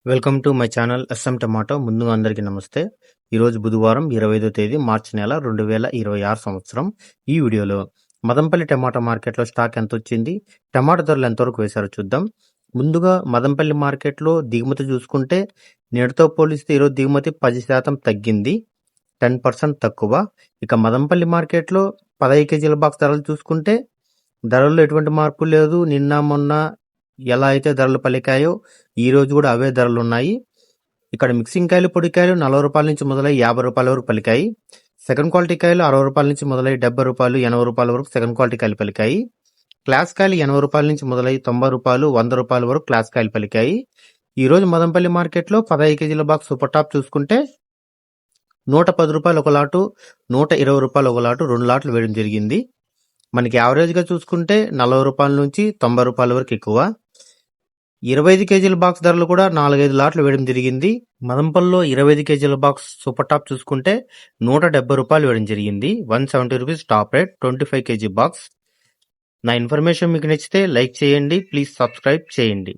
Welcome to my channel S M tomato. ముందుగా అందరికీ నమస్తే. ఈరోజు బుధవారం 25వ తేదీ మార్చి నెల 2026 సంవత్సరం. ఈ వీడియోలో మదంపల్లి టమాటా మార్కెట్లో స్టాక్ ఎంత వచ్చింది, టమాటా ధరలు ఎంతవరకు వేశారో చూద్దాం. ముందుగా మదంపల్లి మార్కెట్లో దిగుమతి చూసుకుంటే నేటితో పోలిస్తే ఈరోజు దిగుమతి 10% తగ్గింది, 10% తక్కువ. ఇక మదంపల్లి మార్కెట్లో 15 కేజీల బాక్స్ ధరలు చూసుకుంటే ధరల్లో ఎటువంటి మార్పు లేదు. నిన్న మొన్న ఎలా అయితే ధరలు పలికాయో ఈ రోజు కూడా అవే ధరలు ఉన్నాయి. ఇక్కడ మిక్సింగ్ కాయలు, పొడికాయలు 40 రూపాయల నుంచి మొదలై 50 రూపాయల వరకు పలికాయి. సెకండ్ క్వాలిటీ కాయలు 60 రూపాయల నుంచి మొదలై 70 రూపాయలు, 80 రూపాయల వరకు సెకండ్ క్వాలిటీ కాయలు పలికాయి. క్లాస్ కాయలు 80 రూపాయల నుంచి మొదలై 90 రూపాయలు, 100 రూపాయల వరకు క్లాస్ కాయలు పలికాయి. ఈ రోజు మదంపల్లి మార్కెట్లో 15 కేజీల బాక్స్ సూపర్ టాప్ చూసుకుంటే 110 రూపాయలు ఒక లాటు, 120 రూపాయలు ఒక లాటు, 2 లాట్లు వేయడం జరిగింది. మనకి యావరేజ్గా చూసుకుంటే 40 రూపాయల నుంచి 90 రూపాయల వరకు ఎక్కువ. 25 కేజీల బాక్స్ ధరలు కూడా 4-5 లాట్లు వేయడం జరిగింది. మదంపల్లిలో 25 కేజీల బాక్స్ సూపర్ టాప్ చూసుకుంటే 170 రూపాయలు వేయడం జరిగింది. 170 rupees top rate 25 KG box. నా ఇన్ఫర్మేషన్ మీకు నచ్చితే లైక్ చేయండి, ప్లీజ్ సబ్స్క్రైబ్ చేయండి.